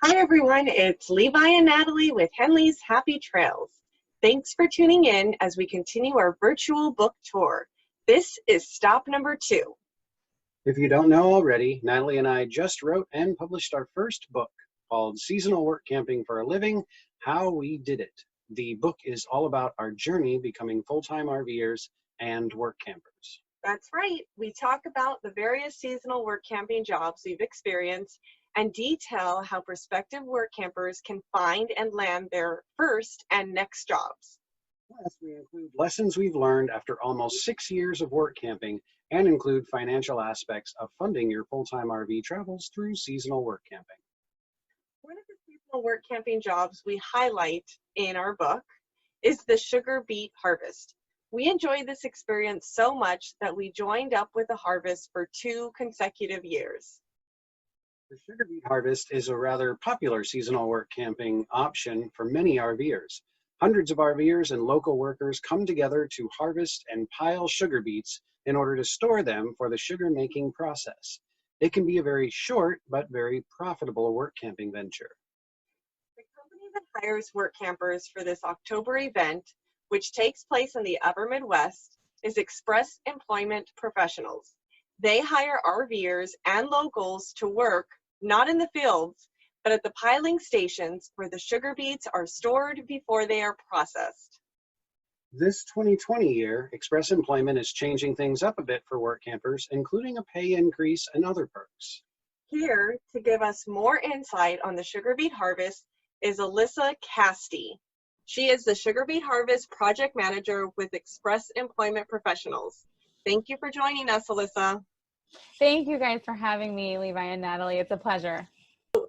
Hi everyone, it's Levi and Natalie with Henley's Happy Trails. Thanks for tuning in as we continue our virtual book tour. This is stop number 2. If you don't know already, Natalie and I just wrote and published our first book called Seasonal Work Camping for a Living, How We Did It. The book is all about our journey becoming full-time RVers and work campers. That's right. We talk about the various seasonal work camping jobs we've experienced and detail how prospective work campers can find and land their first and next jobs. Plus, we include lessons we've learned after almost 6 years of work camping and include financial aspects of funding your full-time RV travels through seasonal work camping. One of the seasonal work camping jobs we highlight in our book is the sugar beet harvest. We enjoyed this experience so much that we joined up with the harvest for 2 consecutive years. The sugar beet harvest is a rather popular seasonal work camping option for many RVers. Hundreds of RVers and local workers come together to harvest and pile sugar beets in order to store them for the sugar making process. It can be a very short but very profitable work camping venture. The company that hires work campers for this October event, which takes place in the Upper Midwest, is Express Employment Professionals. They hire RVers and locals to work not in the fields, but at the piling stations where the sugar beets are stored before they are processed. This 2020 year, Express Employment is changing things up a bit for work campers, including a pay increase and other perks. Here to give us more insight on the sugar beet harvest is Alyssa Kaste. She is the Sugar Beet Harvest Project Manager with Express Employment Professionals. Thank you for joining us, Alyssa. Thank you guys for having me, Levi and Natalie. It's a pleasure.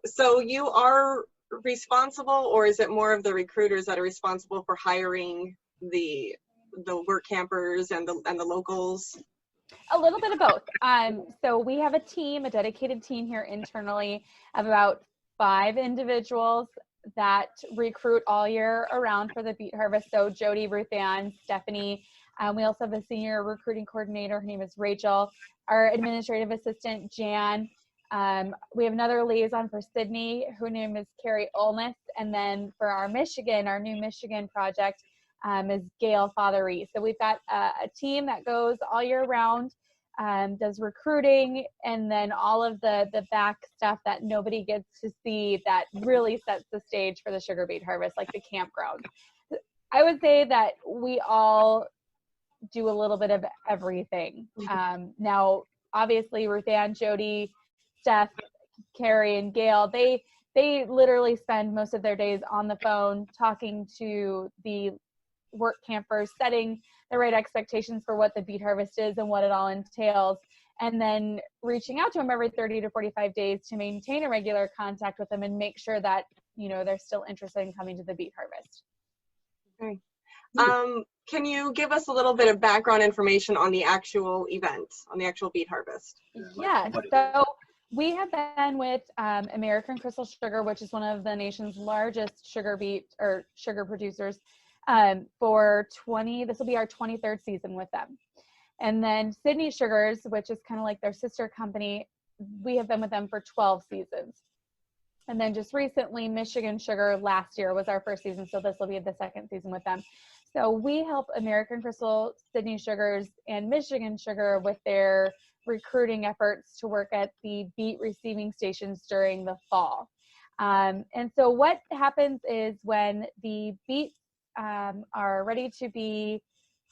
So you are responsible, or is it more of the recruiters that are responsible for hiring the work campers and the locals? A little bit of both. So we have a team, a dedicated team here internally of about 5 individuals that recruit all year around for the beet harvest. So Jody, Ruth Ann, Stephanie. We also have a senior recruiting coordinator. Her name is Rachel. Our administrative assistant, Jan. We have another liaison for Sydney, her name is Carrie Olness. And then for our new Michigan project is Gail Fothery. So we've got a team that goes all year round, does recruiting, and then all of the back stuff that nobody gets to see that really sets the stage for the sugar beet harvest, like the campground. I would say that we all do a little bit of everything. Now, obviously, Ruth Ann, Jody, Steph, Carrie, and Gail, they literally spend most of their days on the phone talking to the work campers, setting the right expectations for what the beet harvest is and what it all entails, and then reaching out to them every 30 to 45 days to maintain a regular contact with them and make sure that, they're still interested in coming to the beet harvest. Okay. Can you give us a little bit of background information on the actual event, on the actual beet harvest? Yeah, so we have been with American Crystal Sugar, which is one of the nation's largest sugar beet or sugar producers, for this will be our 23rd season with them. And then Sydney Sugars, which is kind of like their sister company, we have been with them for 12 seasons. And then just recently, Michigan Sugar last year was our first season, so this will be the 2nd season with them. So we help American Crystal, Sydney Sugars, and Michigan Sugar with their recruiting efforts to work at the beet receiving stations during the fall. And so what happens is when the beets are ready to be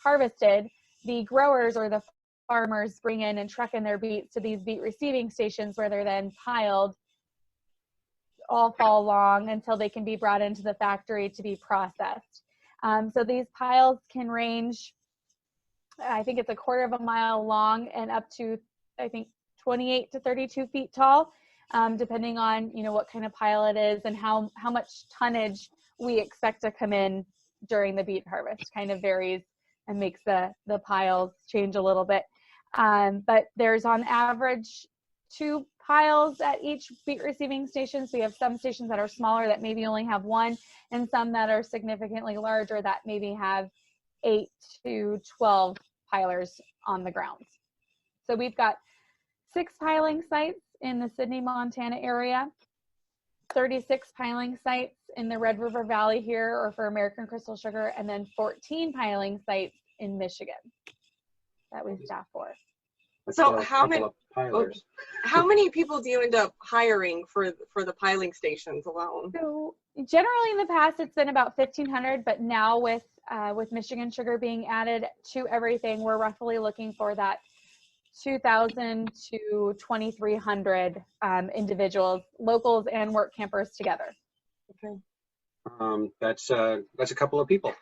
harvested, the growers or the farmers bring in and truck in their beets to these beet receiving stations where they're then piled all fall long until they can be brought into the factory to be processed. So these piles can range, I think it's a 1/4 mile long and up to, I think, 28 to 32 feet tall, depending on, what kind of pile it is and how much tonnage we expect to come in during the beet harvest. Kind of varies and makes the piles change a little bit. But there's on average 2 piles at each beet receiving station. So we have some stations that are smaller that maybe only have 1, and some that are significantly larger that maybe have 8 to 12 pilers on the grounds. So we've got 6 piling sites in the Sydney, Montana area. 36 piling sites in the Red River Valley here, or for American Crystal Sugar, and then 14 piling sites in Michigan that we staff for. So A how couple many of pilers. how many people do you end up hiring for the piling stations alone? So generally in the past it's been about 1,500, but now with Michigan Sugar being added to everything, we're roughly looking for that 2,000 to 2,300 individuals, locals and work campers together. Okay. That's a couple of people.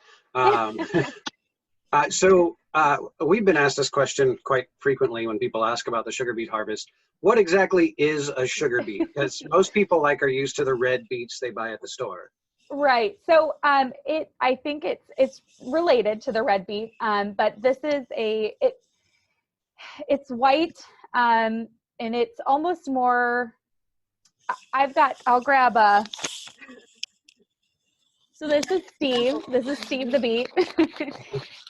So we've been asked this question quite frequently when people ask about the sugar beet harvest. What exactly is a sugar beet? Because most people are used to the red beets they buy at the store. Right. So I think it's related to the red beet, but this is it's white, and it's almost more. I'll grab a. So this is Steve. This is Steve the beet.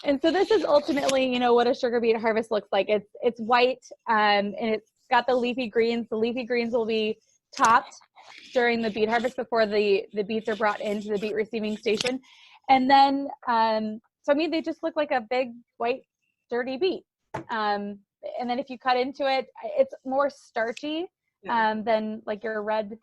And so this is ultimately, what a sugar beet harvest looks like. It's white, and it's got the leafy greens. The leafy greens will be topped during the beet harvest before the beets are brought into the beet receiving station. And then, they just look like a big white dirty beet. And then if you cut into it, it's more starchy than like your red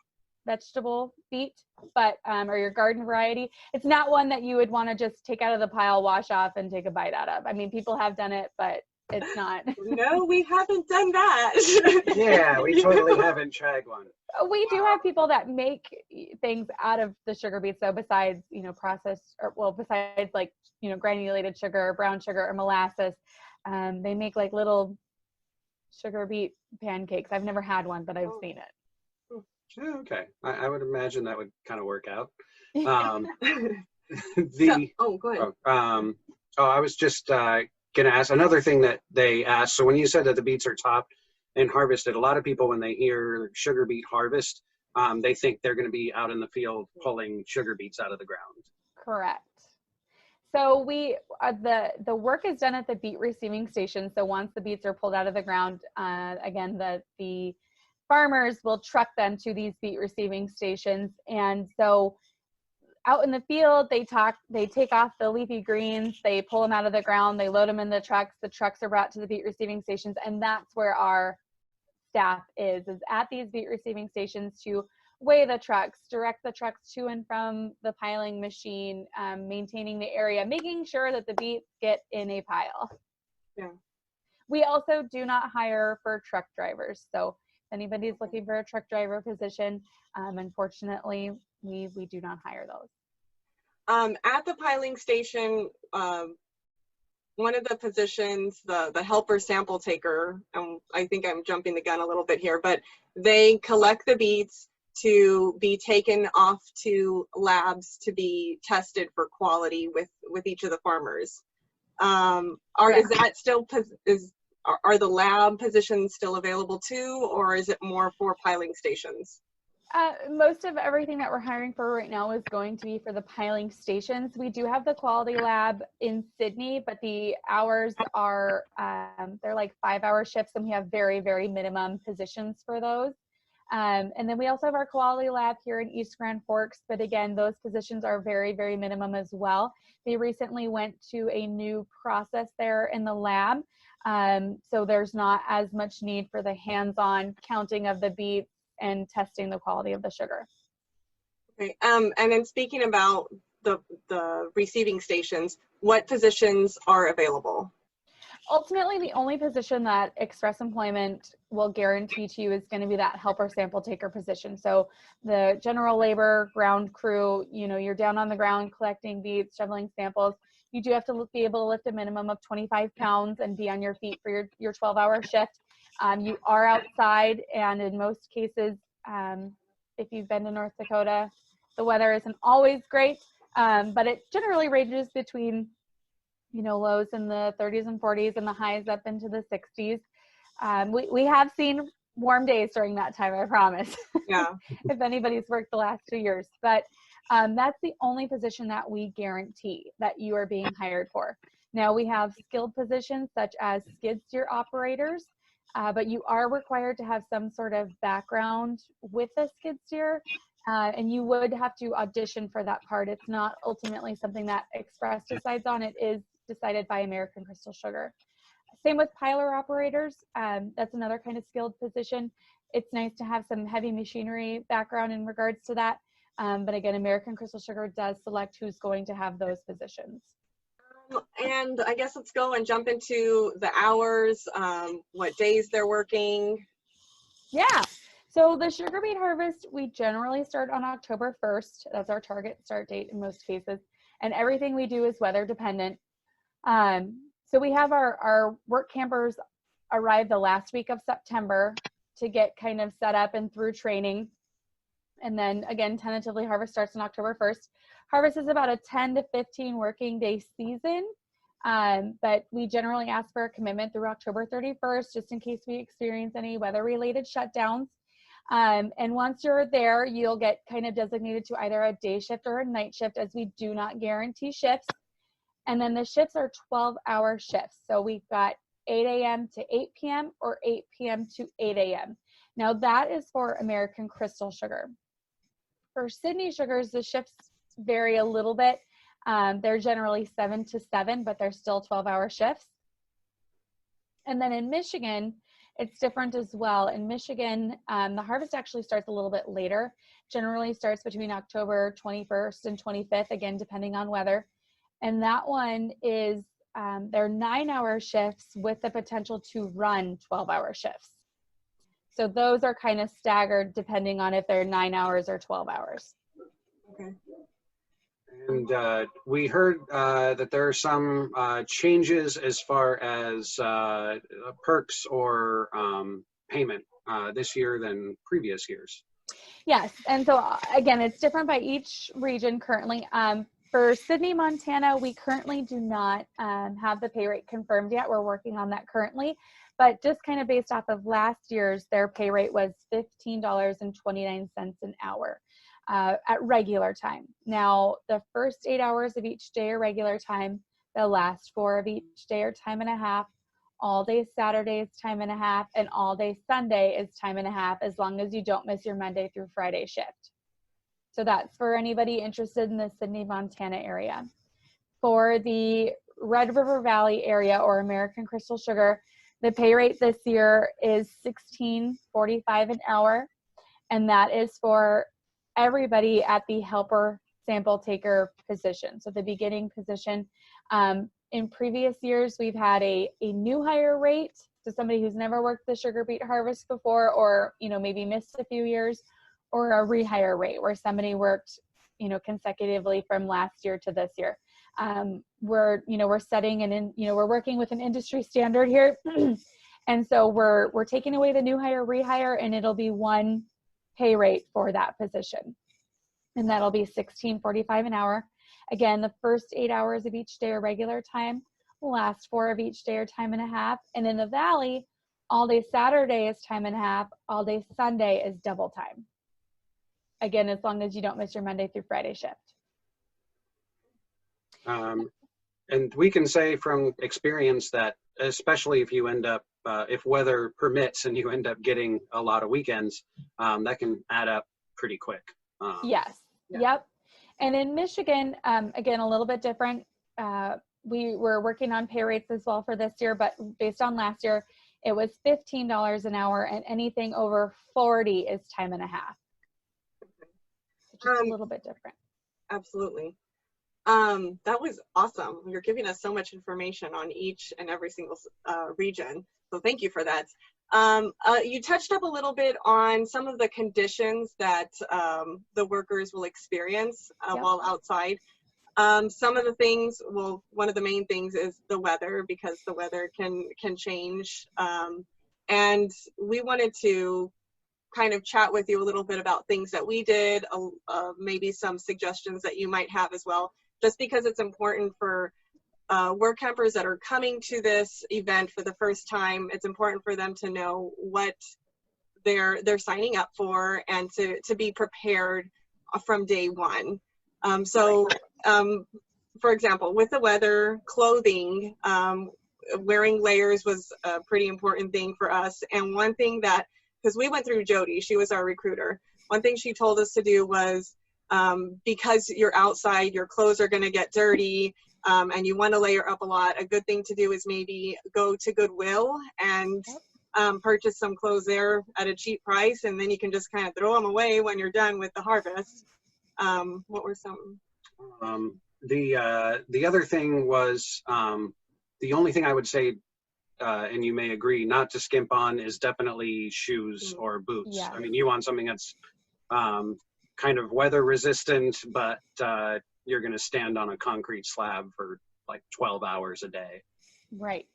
vegetable beet, but or your garden variety. It's not one that you would want to just take out of the pile, wash off, and take a bite out of. I mean, people have done it, but it's not. No, we haven't done that. Yeah, we totally haven't tried one. We do have people that make things out of the sugar beets, though, besides, processed, besides like, granulated sugar, brown sugar, or molasses. They make like little sugar beet pancakes. I've never had one, but I've seen it. Oh, okay, I would imagine that would kind of work out. Go ahead. I was just going to ask another thing that they asked. So when you said that the beets are topped and harvested, a lot of people, when they hear sugar beet harvest, they think they're going to be out in the field pulling sugar beets out of the ground. Correct. So the work is done at the beet receiving station. So once the beets are pulled out of the ground, again, the farmers will truck them to these beet receiving stations. And so out in the field, they take off the leafy greens, they pull them out of the ground, they load them in the trucks are brought to the beet receiving stations. And that's where our staff is at these beet receiving stations to weigh the trucks, direct the trucks to and from the piling machine, maintaining the area, making sure that the beets get in a pile. Yeah. We also do not hire for truck drivers. So if anybody's looking for a truck driver position, unfortunately, we do not hire those. At the piling station, one of the positions, the helper sample taker, I think I'm jumping the gun a little bit here, but they collect the beets to be taken off to labs to be tested for quality with each of the farmers. Are the lab positions still available too, or is it more for piling stations? Most of everything that we're hiring for right now is going to be for the piling stations. We do have the quality lab in Sydney, but the hours are, they're like 5-hour shifts, and we have very, very minimum positions for those. And then we also have our quality lab here in East Grand Forks, but again, those positions are very, very minimum as well. They recently went to a new process there in the lab. So there's not as much need for the hands-on counting of the beets and testing the quality of the sugar. Okay. And then speaking about the receiving stations, what positions are available? Ultimately, the only position that Express Employment will guarantee to you is going to be that helper sample taker position. So the general labor, ground crew, you're down on the ground collecting beets, shoveling samples. You do have to be able to lift a minimum of 25 pounds and be on your feet for your 12-hour shift. You are outside, and in most cases, if you've been to North Dakota, the weather isn't always great, but it generally ranges between lows in the 30s and 40s and the highs up into the 60s. We have seen warm days during that time, I promise. Yeah. If anybody's worked the last 2 years. But that's the only position that we guarantee that you are being hired for. Now, we have skilled positions such as skid steer operators, but you are required to have some sort of background with the skid steer. And you would have to audition for that part. It's not ultimately something that Express decides on. It is decided by American Crystal Sugar. Same with piler operators. That's another kind of skilled position. It's nice to have some heavy machinery background in regards to that. But again, American Crystal Sugar does select who's going to have those positions. And I guess let's go and jump into the hours, what days they're working. Yeah. So the sugar beet harvest, we generally start on October 1st. That's our target start date in most cases. And everything we do is weather dependent. So we have our work campers arrive the last week of September to get kind of set up and through training. And then again, tentatively harvest starts on October 1st. Harvest is about a 10 to 15 working day season. But we generally ask for a commitment through October 31st, just in case we experience any weather-related shutdowns. And once you're there, you'll get kind of designated to either a day shift or a night shift, as we do not guarantee shifts. And then the shifts are 12-hour shifts. So we've got 8 a.m. to 8 p.m. or 8 p.m. to 8 a.m. Now that is for American Crystal Sugar. For Sydney Sugars, the shifts vary a little bit. They're generally 7 to 7, but they're still 12-hour shifts. And then in Michigan, it's different as well. In Michigan, the harvest actually starts a little bit later. Generally starts between October 21st and 25th, again, depending on weather. And that one is, they're 9-hour shifts with the potential to run 12-hour shifts. So those are kind of staggered depending on if they're 9 hours or 12 hours. Okay. And we heard that there are some changes as far as perks or payment this year than previous years. Yes, and so again, it's different by each region currently. For Sydney, Montana, we currently do not have the pay rate confirmed yet. We're working on that currently. But just kind of based off of last year's, their pay rate was $15.29 an hour at regular time. Now, the first 8 hours of each day are regular time. The last 4 of each day are time and a half. All day Saturday is time and a half. And all day Sunday is time and a half, as long as you don't miss your Monday through Friday shift. So that's for anybody interested in the Sydney, Montana area. For the Red River Valley area or American Crystal Sugar, the pay rate this year is $16.45 an hour, and that is for everybody at the helper sample taker position, so the beginning position. In previous years, we've had a new hire rate, so somebody who's never worked the sugar beet harvest before, or maybe missed a few years, or a rehire rate where somebody worked consecutively from last year to this year. We're setting we're working with an industry standard here. And so we're taking away the new hire, rehire, and it'll be one pay rate for that position. And that'll be $16.45 an hour. Again, the first 8 hours of each day are regular time. The last 4 of each day are time and a half. And in the Valley, all day Saturday is time and a half. All day Sunday is double time. Again, as long as you don't miss your Monday through Friday shift. And we can say from experience that, especially if you end up, if weather permits and you end up getting a lot of weekends, that can add up pretty quick. Yes. Yeah. Yep. And in Michigan, again, a little bit different. We were working on pay rates as well for this year, but based on last year, it was $15 an hour, and anything over 40 is time and a half. Just a little bit different. Absolutely. That was awesome. You're giving us so much information on each and every single region. So thank you for that. You touched up a little bit on some of the conditions that the workers will experience while outside. Some of the things, well, one of the main things is the weather, because the weather can change. And we wanted to kind of chat with you a little bit about things that we did, maybe some suggestions that you might have as well, just because it's important for work campers that are coming to this event for the first time. It's important for them to know what they're signing up for, and to be prepared from day one. For example, with the weather, clothing, wearing layers was a pretty important thing for us. And one thing that, because we went through Jody, she was our recruiter. one thing she told us to do was, because you're outside, your clothes are going to get dirty, and you want to layer up a lot. A good thing to do is maybe go to Goodwill and purchase some clothes there at a cheap price, and then you can just kind of throw them away when you're done with the harvest. What were some? The other thing was, the only thing I would say, and you may agree, not to skimp on is definitely shoes or boots. Yeah. I mean, you want something that's kind of weather resistant, but you're going to stand on a concrete slab for like 12 hours a day. Right.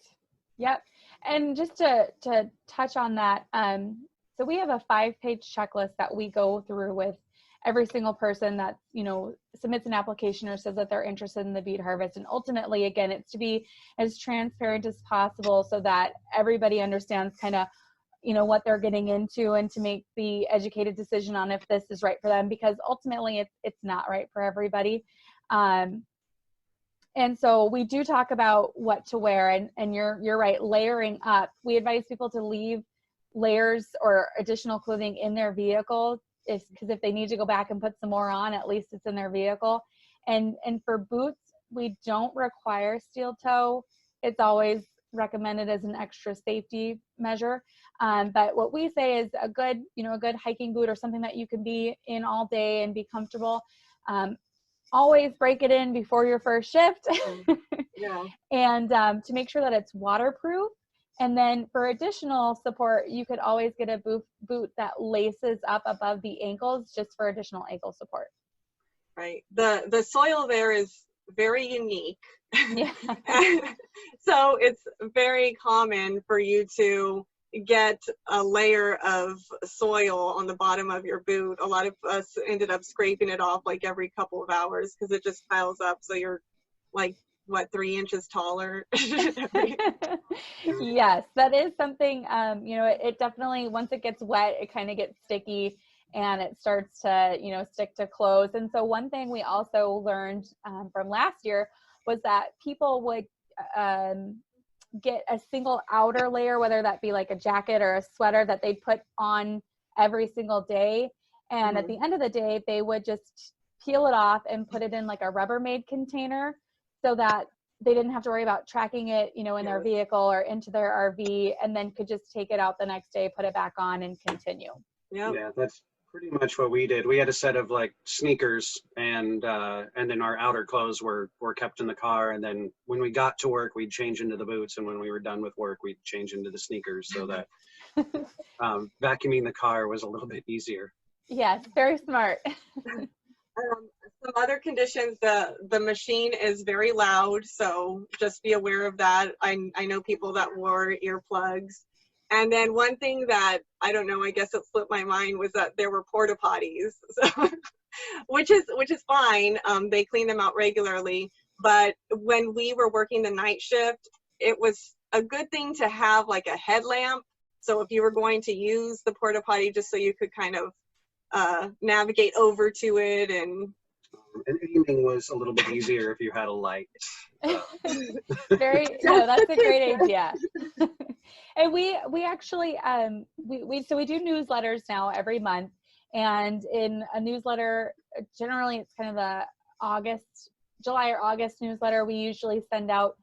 Yep. And just to touch on that, so we have a 5-page checklist that we go through with every single person that, you know, submits an application or says that they're interested in the beet harvest. And ultimately, again, it's to be as transparent as possible so that everybody understands kind of, you know, what they're getting into, and to make the educated decision on if this is right for them, because ultimately it's not right for everybody. And so we do talk about what to wear, and you're right, layering up. We advise people to leave layers or additional clothing in their vehicle, because if they need to go back and put some more on, at least it's in their vehicle. And for boots, we don't require steel toe. It's always recommended as an extra safety measure. But what we say is a good hiking boot, or something that you can be in all day and be comfortable. Always break it in before your first shift. Yeah. And to make sure that it's waterproof. And then for additional support, you could always get a boot that laces up above the ankles, just for additional ankle support. Right. The soil there is very unique. Yeah. So it's very common for you to get a layer of soil on the bottom of your boot. A lot of us ended up scraping it off like every couple of hours because it just piles up. So you're like, what, 3 inches taller? Yes, that is something, you know, it definitely, once it gets wet, it kind of gets sticky and it starts to, you know, stick to clothes. And so one thing we also learned from last year was that people would get a single outer layer, whether that be like a jacket or a sweater, that they'd put on every single day. And at the end of the day, they would just peel it off and put it in like a Rubbermaid container, so that they didn't have to worry about tracking it, you know, in their vehicle or into their RV, and then could just take it out the next day, put it back on, and continue. Yep. Yeah, that's pretty much what we did. We had a set of like sneakers, and then our outer clothes were kept in the car. And then when we got to work, we'd change into the boots, and when we were done with work, we'd change into the sneakers, so that vacuuming the car was a little bit easier. Yes, very smart. Some other conditions, the machine is very loud, so just be aware of that. I know people that wore earplugs. And then one thing that, I don't know, I guess it slipped my mind, was that there were porta potties, so, which is fine. They clean them out regularly. But when we were working the night shift, it was a good thing to have like a headlamp. So if you were going to use the porta potty, just so you could kind of navigate over to it. And evening was a little bit easier if you had a light. That's a great idea. And we actually we do newsletters now every month, and in a newsletter, generally it's kind of the July or August newsletter, we usually send out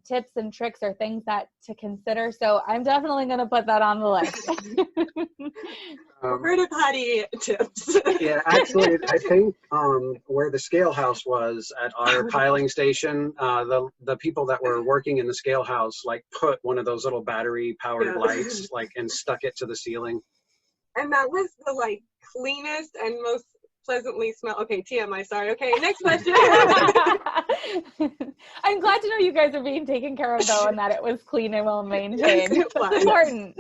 tips and tricks or things to consider. So I'm definitely going to put that on the list. Porta potty tips. Yeah, actually, I think where the scale house was at our piling station, the people that were working in the scale house like put one of those little battery powered lights like and stuck it to the ceiling. And that was the like cleanest and most pleasantly smell. Okay, TMI, sorry. Okay, next question. I'm glad to know you guys are being taken care of, though, and that it was clean and well maintained. Yes, That's important.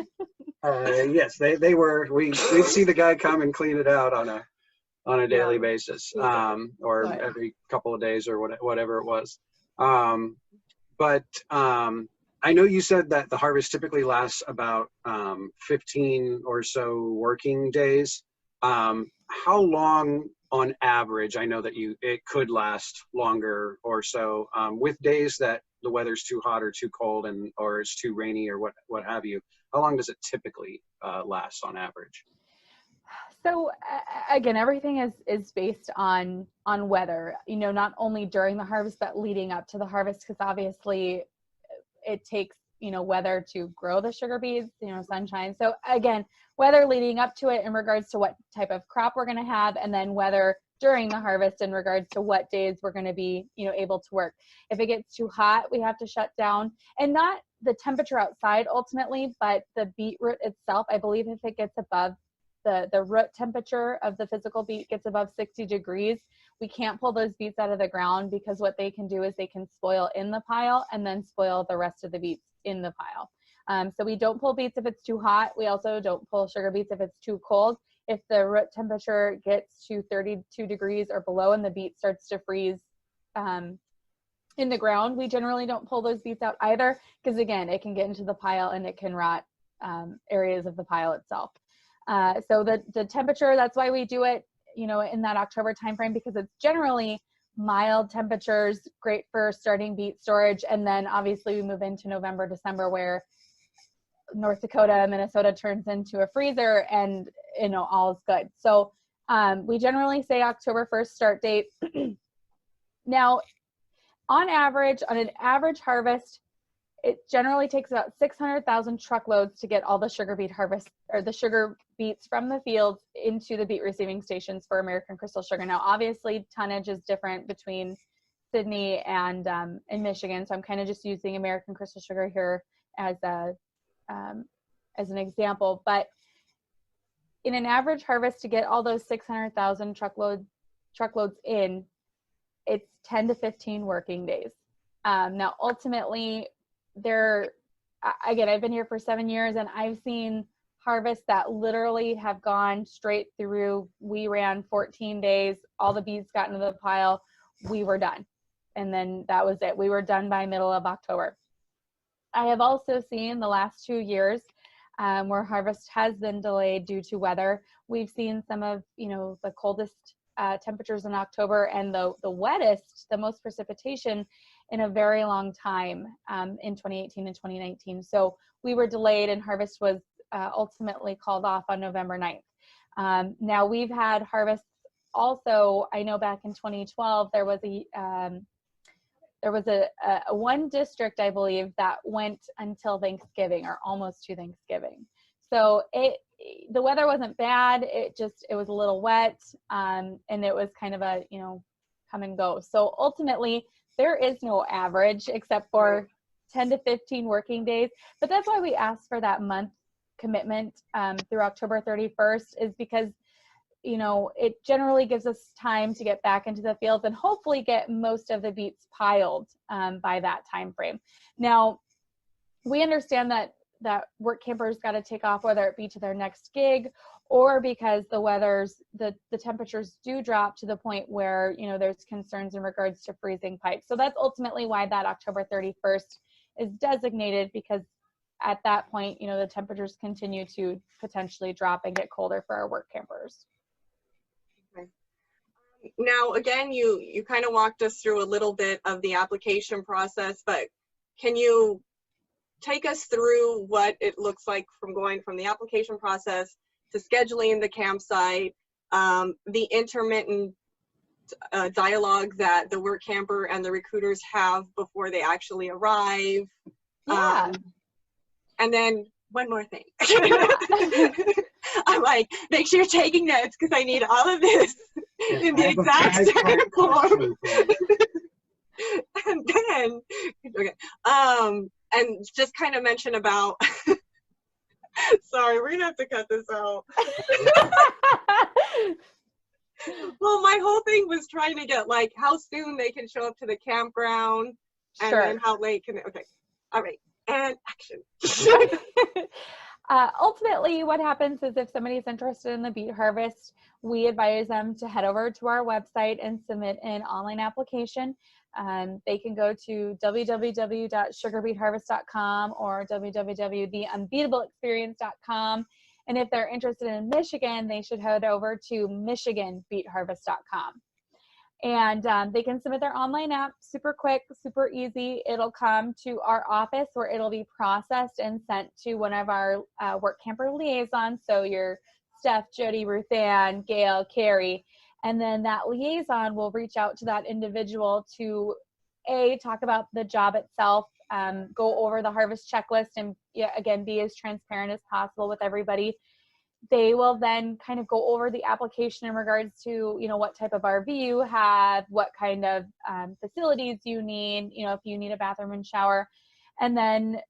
Yes, they were. We'd see the guy come and clean it out on a daily basis, or every couple of days, or whatever it was. But I know you said that the harvest typically lasts about 15 or so working days. How long on average? I know that it could last longer or so, with days that the weather's too hot or too cold or it's too rainy or what have you. How long does it typically last on average? So again, everything is based on weather, not only during the harvest, but leading up to the harvest, because obviously it takes, weather to grow the sugar beets, sunshine. So again, weather leading up to it in regards to what type of crop we're going to have, and then weather during the harvest in regards to what days we're going to be, able to work. If it gets too hot, we have to shut down, and not the temperature outside ultimately, but the beet root itself. I believe if it gets above the root temperature of the physical beet gets above 60 degrees, we can't pull those beets out of the ground, because what they can do is they can spoil in the pile and then spoil the rest of the beets in the pile. So we don't pull beets if it's too hot. We also don't pull sugar beets if it's too cold. If the root temperature gets to 32 degrees or below and the beet starts to freeze in the ground, we generally don't pull those beets out either, because again, it can get into the pile and it can rot areas of the pile itself. So the temperature, that's why we do it, in that October timeframe, because it's generally mild temperatures, great for starting beet storage. And then obviously we move into November, December, where North Dakota, Minnesota turns into a freezer, and all is good. So we generally say October 1st start date. Now, on an average harvest, it generally takes about 600,000 truckloads to get all the sugar beet harvest, or the sugar beets from the fields into the beet receiving stations for American Crystal Sugar. Now, obviously, tonnage is different between Sydney and Michigan, so I'm kind of just using American Crystal Sugar here as an example. But in an average harvest, to get all those 600,000 truckloads in, it's 10 to 15 working days. Now, ultimately, I've been here for 7 years, and I've seen harvests that literally have gone straight through. We ran 14 days, all the beets got into the pile, we were done. And then that was it. We were done by middle of October. I have also seen the last 2 years where harvest has been delayed due to weather. We've seen some of, the coldest temperatures in October, and the wettest, the most precipitation in a very long time in 2018 and 2019. So we were delayed, and harvest was ultimately called off on November 9th. Now we've had harvests also. I know back in 2012, there was a one district, I believe, that went until Thanksgiving, or almost to Thanksgiving. So the weather wasn't bad. It was a little wet, and it was kind of a, come and go. So ultimately, there is no average except for 10 to 15 working days. But that's why we ask for that month commitment through October 31st, is because, it generally gives us time to get back into the fields and hopefully get most of the beets piled by that time frame. Now, we understand that work campers got to take off, whether it be to their next gig, or because the temperatures do drop to the point where, there's concerns in regards to freezing pipes. So that's ultimately why that October 31st is designated, because at that point, the temperatures continue to potentially drop and get colder for our work campers. Okay. Now, again, you kind of walked us through a little bit of the application process, but can you take us through what it looks like from going from the application process to scheduling the campsite, the intermittent dialogue that the work camper and the recruiters have before they actually arrive? Yeah. And then one more thing. I'm like, make sure you're taking notes, because I need all of this in the exact same form. And then, okay, and just kind of mention about, sorry, we're gonna have to cut this out. Well, my whole thing was trying to get like how soon they can show up to the campground, and Sure. then how late can they, okay, all right, and action. Ultimately, what happens is if somebody's interested in the beet harvest, we advise them to head over to our website and submit an online application. They can go to www.sugarbeetharvest.com or www.theunbeatableexperience.com. And if they're interested in Michigan, they should head over to michiganbeetharvest.com. And they can submit their online app, super quick, super easy. It'll come to our office where it'll be processed and sent to one of our work camper liaisons. So your Steph, Jody, Ruth Ann, Gail, Carrie. And then that liaison will reach out to that individual to talk about the job itself, go over the harvest checklist, and again, be as transparent as possible with everybody. They will then kind of go over the application in regards to, what type of RV you have, what kind of facilities you need, if you need a bathroom and shower. And then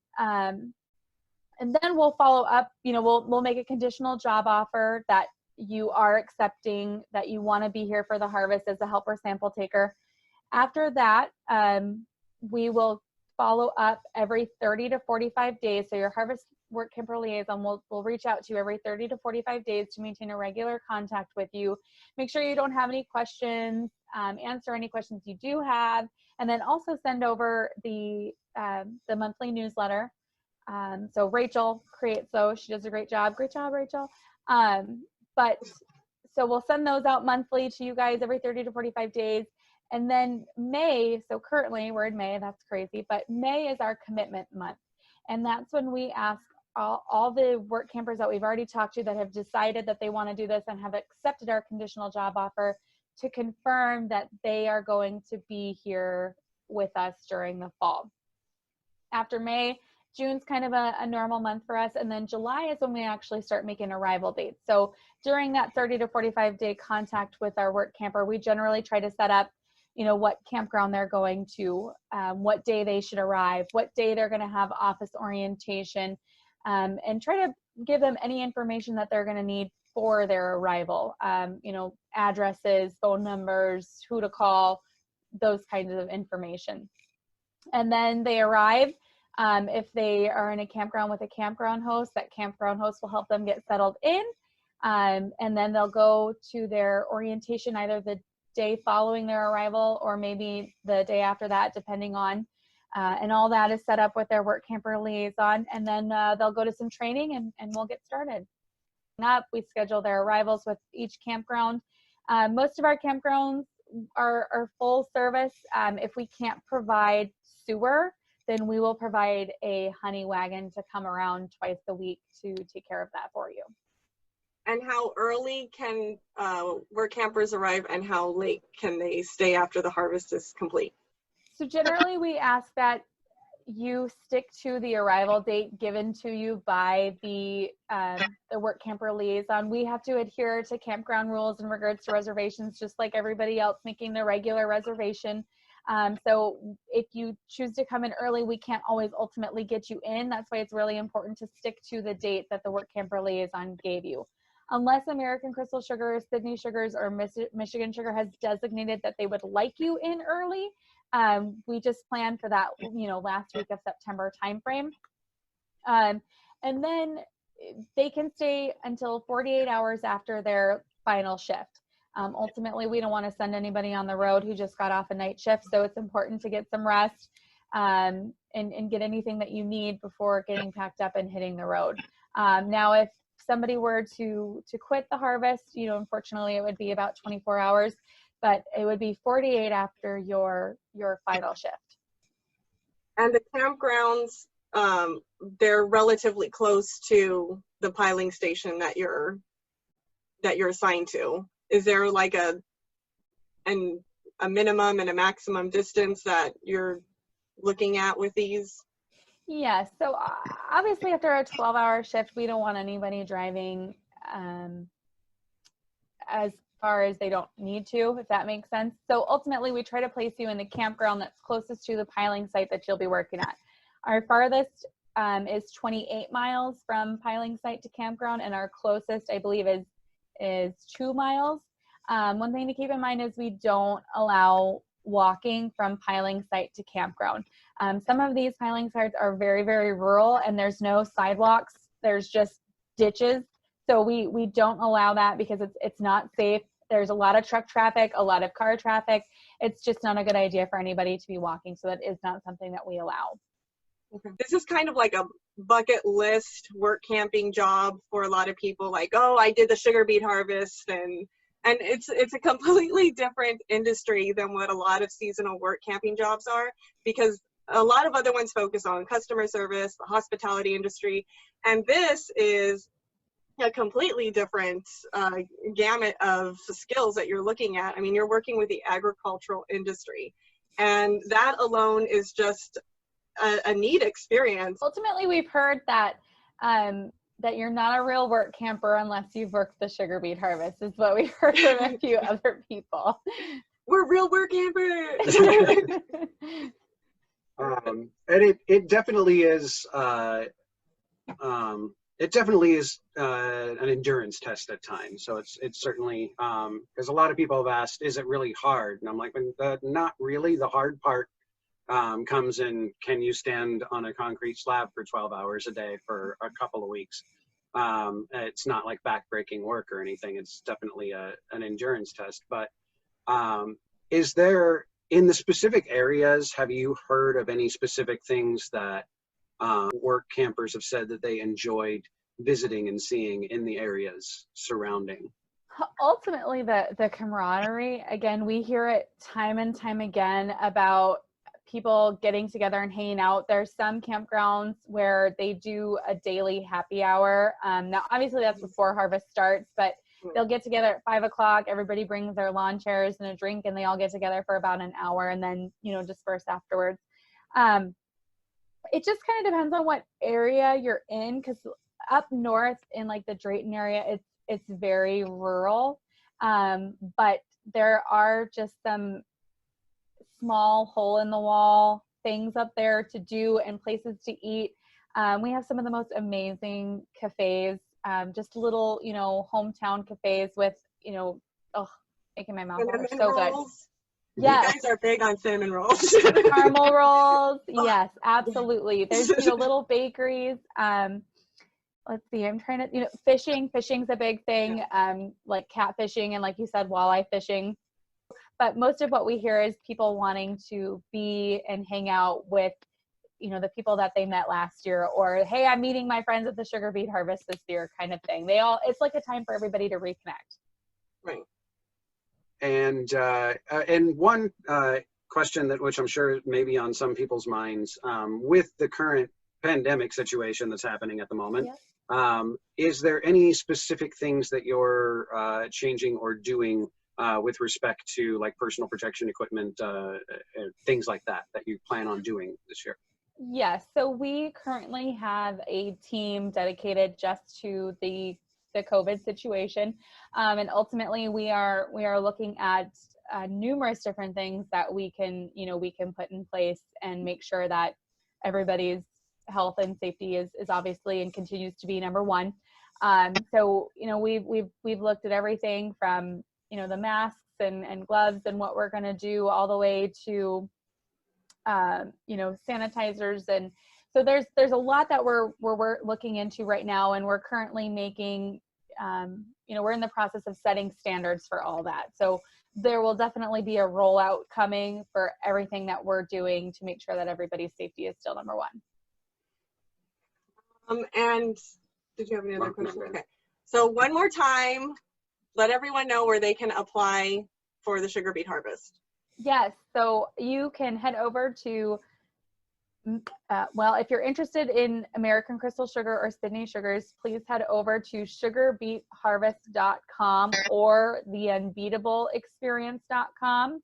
we'll follow up, we'll make a conditional job offer that you are accepting, that you want to be here for the harvest as a helper sample taker. After that, we will follow up every 30 to 45 days. So your harvest work camper liaison will reach out to you every 30 to 45 days to maintain a regular contact with you. Make sure you don't have any questions, answer any questions you do have, and then also send over the monthly newsletter. So Rachel creates those. She does a great job. Great job, Rachel. So we'll send those out monthly to you guys every 30 to 45 days. And then May, so currently we're in May, that's crazy, but May is our commitment month. And that's when we ask all the work campers that we've already talked to that have decided that they want to do this and have accepted our conditional job offer to confirm that they are going to be here with us during the fall. After May, June's kind of a normal month for us. And then July is when we actually start making arrival dates. So during that 30 to 45 day contact with our work camper, we generally try to set up, what campground they're going to, what day they should arrive, what day they're going to have office orientation, and try to give them any information that they're going to need for their arrival, addresses, phone numbers, who to call, those kinds of information. And then they arrive. If they are in a campground with a campground host, that campground host will help them get settled in. And then they'll go to their orientation either the day following their arrival or maybe the day after that, depending on, and all that is set up with their work camper liaison. And then they'll go to some training and we'll get started. We schedule their arrivals with each campground. Most of our campgrounds are full service. If we can't provide sewer, then we will provide a honey wagon to come around twice a week to take care of that for you. And how early can work campers arrive and how late can they stay after the harvest is complete? So generally we ask that you stick to the arrival date given to you by the work camper liaison. We have to adhere to campground rules in regards to reservations, just like everybody else making the regular reservation. So if you choose to come in early, we can't always ultimately get you in. That's why it's really important to stick to the date that the work camper liaison gave you. Unless American Crystal Sugar, Sydney Sugars, or Michigan Sugar has designated that they would like you in early, we just plan for that, last week of September timeframe. And then they can stay until 48 hours after their final shift. Ultimately, we don't want to send anybody on the road who just got off a night shift, so it's important to get some rest and get anything that you need before getting packed up and hitting the road. Now, if somebody were to quit the harvest, unfortunately, it would be about 24 hours, but it would be 48 after your final shift. And the campgrounds, they're relatively close to the piling station that you're assigned to. Is there like a minimum and a maximum distance that you're looking at with these? Yes. So obviously after a 12-hour shift, we don't want anybody driving as far as they don't need to, if that makes sense. So ultimately we try to place you in the campground that's closest to the piling site that you'll be working at. Our farthest is 28 miles from piling site to campground, and our closest, I believe, is 2 miles. One thing to keep in mind is we don't allow walking from piling site to campground. Some of these piling sites are very, very rural and there's no sidewalks. There's just ditches. So we don't allow that because it's not safe. There's a lot of truck traffic, a lot of car traffic. It's just not a good idea for anybody to be walking. So that is not something that we allow. Okay. This is kind of like a bucket list work camping job for a lot of people. Like, oh, I did the sugar beet harvest, and it's a completely different industry than what a lot of seasonal work camping jobs are, because a lot of other ones focus on customer service, the hospitality industry, and this is a completely different gamut of skills that you're looking at. I mean, you're working with the agricultural industry, and that alone is just a neat experience. Ultimately, we've heard that that you're not a real work camper unless you've worked the sugar beet harvest, is what we heard from a few other people. We're real work campers. And it definitely is an endurance test at times. So it's certainly because a lot of people have asked, is it really hard? And I'm like, not really. The hard part comes in, can you stand on a concrete slab for 12 hours a day for a couple of weeks? It's not like backbreaking work or anything. It's definitely an endurance test. But is there, in the specific areas, have you heard of any specific things that work campers have said that they enjoyed visiting and seeing in the areas surrounding? Ultimately, the camaraderie. Again, we hear it time and time again about people getting together and hanging out. There's some campgrounds where they do a daily happy hour. Now, obviously, that's before harvest starts, but they'll get together at 5 o'clock. Everybody brings their lawn chairs and a drink, and they all get together for about an hour, and then disperse afterwards. It just kind of depends on what area you're in, because up north in like the Drayton area, it's very rural, but there are just some small hole in the wall things up there to do and places to eat. We have some of the most amazing cafes, just little hometown cafes with making my mouth water. So good. Yes. You guys are big on cinnamon rolls. Caramel rolls. Yes, absolutely. There's little bakeries. Let's see, I'm trying to, fishing's a big thing, like catfishing and, like you said, walleye fishing. But most of what we hear is people wanting to be and hang out with, the people that they met last year, or, hey, I'm meeting my friends at the sugar beet harvest this year kind of thing. It's like a time for everybody to reconnect. Right. And one question which I'm sure may be on some people's minds, with the current pandemic situation that's happening at the moment, is there any specific things that you're changing or doing with respect to like personal protection equipment, things like that you plan on doing this year? Yes. So we currently have a team dedicated just to the COVID situation. And ultimately we are looking at numerous different things that we can put in place and make sure that everybody's health and safety is obviously and continues to be number one. So, we've looked at everything from, the masks and gloves and what we're going to do all the way to, sanitizers. And so there's a lot that we're looking into right now, and we're currently making, we're in the process of setting standards for all that. So there will definitely be a rollout coming for everything that we're doing to make sure that everybody's safety is still number one. And did you have any other questions? Okay. So one more time, let everyone know where they can apply for the sugar beet harvest. Yes. So you can head over to, if you're interested in American Crystal Sugar or Sydney Sugars, please head over to sugarbeetharvest.com or theunbeatableexperience.com.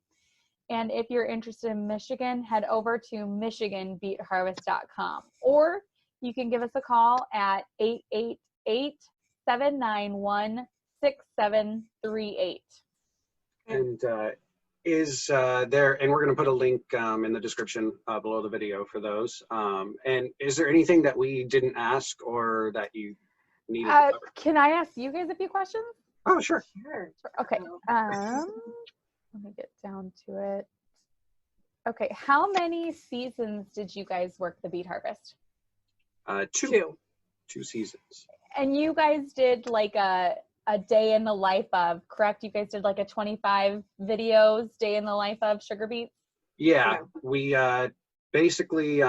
And if you're interested in Michigan, head over to michiganbeetharvest.com, or you can give us a call at 888-791-6738. And is there, and we're going to put a link in the description below the video for those. And is there anything that we didn't ask or that you needed to cover? Can I ask you guys a few questions? Oh, sure. Okay. Let me get down to it. Okay. How many seasons did you guys work the beet harvest? Two seasons. And you guys did like a day in the life of, correct? You guys did like a 25 videos, day in the life of sugar beets? Yeah, we basically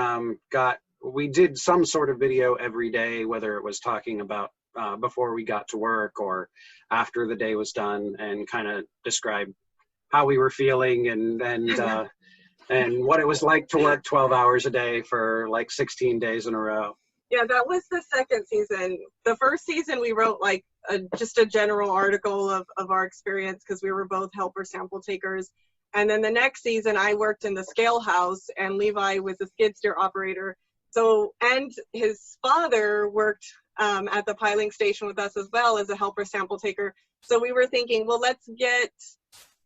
we did some sort of video every day, whether it was talking about before we got to work or after the day was done, and kind of describe how we were feeling and what it was like to work 12 hours a day for like 16 days in a row. Yeah, that was the second season. The first season we wrote like just a general article of our experience because we were both helper sample takers. And then the next season I worked in the scale house and Levi was a skid steer operator. So, and his father worked at the piling station with us as well as a helper sample taker. So we were thinking, well, let's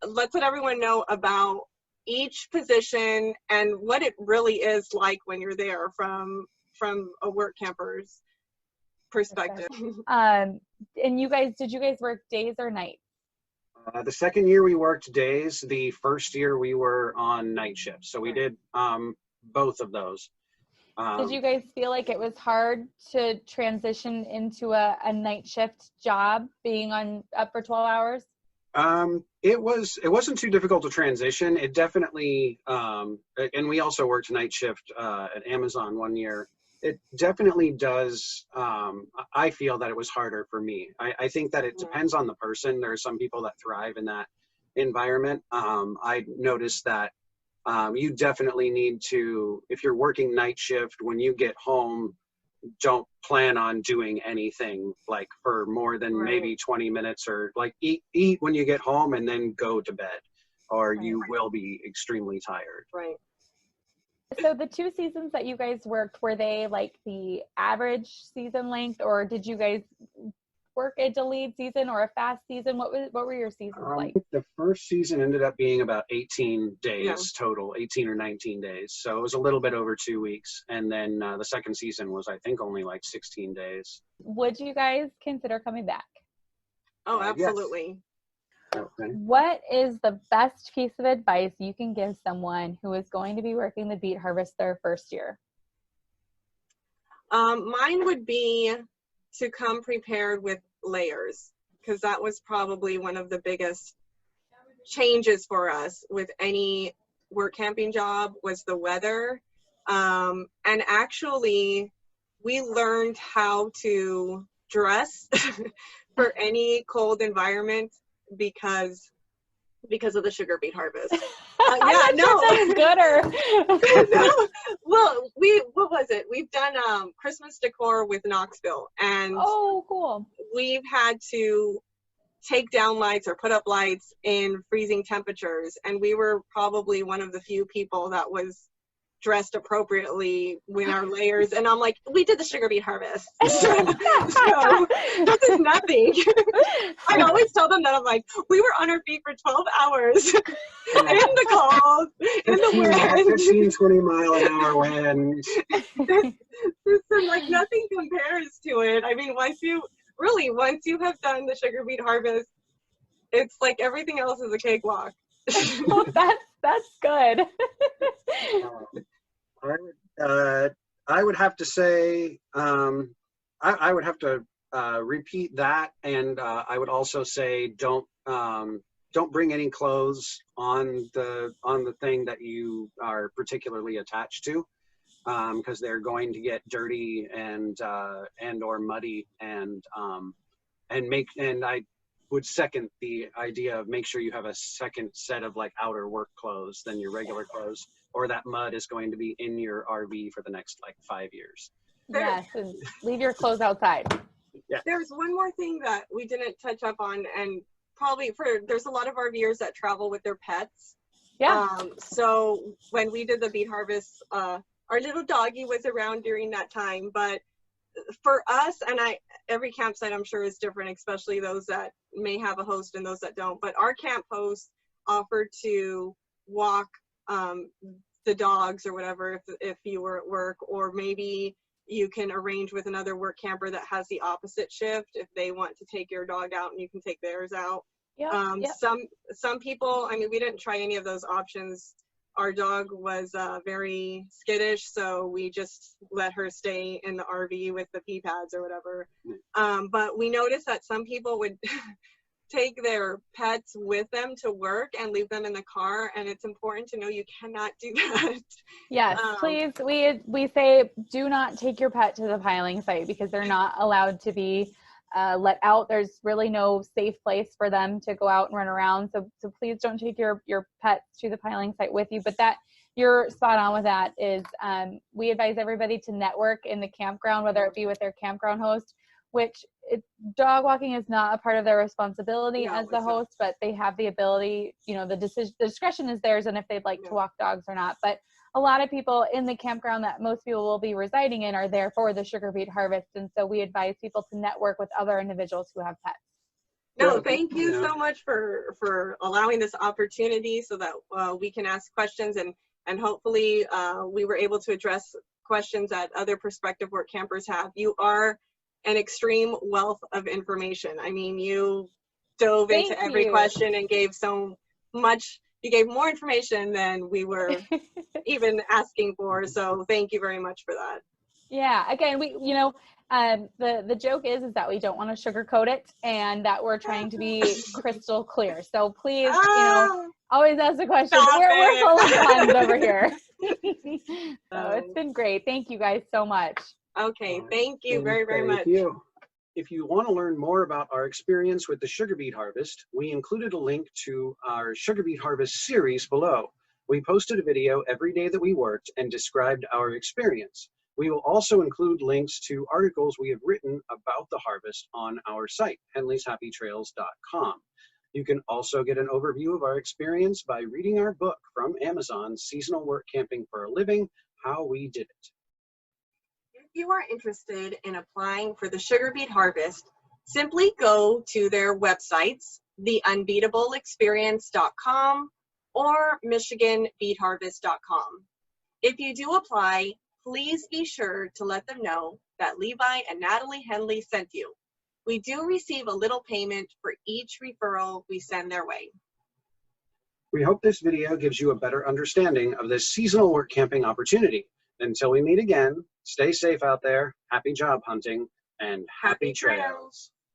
let everyone know about each position and what it really is like when you're there from a work camper's perspective. And did you guys work days or nights? The second year we worked days. The first year we were on night shifts. So we did both of those. Did you guys feel like it was hard to transition into a night shift job, being up for 12 hours? It wasn't too difficult to transition. It definitely, and we also worked night shift at Amazon one year. It definitely does. I feel that it was harder for me. I think that it depends on the person. There are some people that thrive in that environment. I noticed that you definitely need to, if you're working night shift, when you get home, don't plan on doing anything like for more than maybe 20 minutes, or like eat when you get home and then go to bed, or you will be extremely tired. Right. So the 2 seasons that you guys worked, were they like the average season length, or did you guys work a delayed season or a fast season? What were your seasons like? The first season ended up being about 18 days total, 18 or 19 days. So it was a little bit over 2 weeks. And then the second season was, I think, only like 16 days. Would you guys consider coming back? Oh, absolutely. Yes. Okay. What is the best piece of advice you can give someone who is going to be working the beet harvest their first year? Mine would be to come prepared with layers, because that was probably one of the biggest changes for us with any work camping job was the weather. And actually, we learned how to dress for any cold environment because of the sugar beet harvest. Gooder. No. Well, what was it? We've done Christmas decor with Knoxville, and cool. We've had to take down lights or put up lights in freezing temperatures, and we were probably one of the few people that was dressed appropriately with our layers. And I'm like, we did the sugar beet harvest, so this is nothing. I always tell them that I'm like, we were on our feet for 12 hours in the cold, in the wind, 15, 20 mile an hour wind. Like nothing compares to it. I mean, once you have done the sugar beet harvest, it's like everything else is a cakewalk. Oh, that's good. I would have to say, I would have to repeat that, and I would also say don't bring any clothes on the thing that you are particularly attached to, because they're going to get dirty and or muddy, and I would second the idea of make sure you have a second set of like outer work clothes than your regular clothes, or that mud is going to be in your RV for the next like 5 years. Yes, and leave your clothes outside. Yeah. There's one more thing that we didn't touch up on, and probably there's a lot of RVers that travel with their pets. Yeah. So when we did the beet harvest, our little doggy was around during that time, but for us, and every campsite I'm sure is different, especially those that may have a host and those that don't, but our camp host offered to walk the dogs or whatever if you were at work, or maybe you can arrange with another work camper that has the opposite shift if they want to take your dog out and you can take theirs out. Some people, I mean, we didn't try any of those options. Our dog was very skittish, so we just let her stay in the RV with the pee pads or whatever. But we noticed that some people would take their pets with them to work and leave them in the car, and it's important to know you cannot do that. Yes, please. We say do not take your pet to the piling site because they're not allowed to be let out. There's really no safe place for them to go out and run around. So please don't take your pets to the piling site with you. But that, you're spot on with that, is we advise everybody to network in the campground, whether it be with their campground host, which dog walking is not a part of their responsibility as the host, but they have the ability, you know, the discretion is theirs, and if they'd like to walk dogs or not. But a lot of people in the campground that most people will be residing in are there for the sugar beet harvest. And so we advise people to network with other individuals who have pets. No, thank you so much for allowing this opportunity so that we can ask questions, and hopefully we were able to address questions that other prospective work campers have. You are an extreme wealth of information. I mean, you dove into every question and gave so much. You gave more information than we were even asking for. So thank you very much for that. Yeah. Again, the joke is that we don't want to sugarcoat it, and that we're trying to be crystal clear. So please, always ask the question. We're full of puns over here. So it's been great. Thank you guys so much. Okay. Thank you very, very much. Thank you. If you want to learn more about our experience with the sugar beet harvest, we included a link to our sugar beet harvest series below. We posted a video every day that we worked and described our experience. We will also include links to articles we have written about the harvest on our site, henleyshappytrails.com. You can also get an overview of our experience by reading our book from Amazon, Seasonal Work Camping for a Living, How We Did It. If you are interested in applying for the sugar beet harvest, simply go to their websites, theunbeatableexperience.com or michiganbeetharvest.com. If you do apply, please be sure to let them know that Levi and Natalie Henley sent you. We do receive a little payment for each referral we send their way. We hope this video gives you a better understanding of this seasonal work camping opportunity. Until we meet again, stay safe out there, happy job hunting, and happy trails.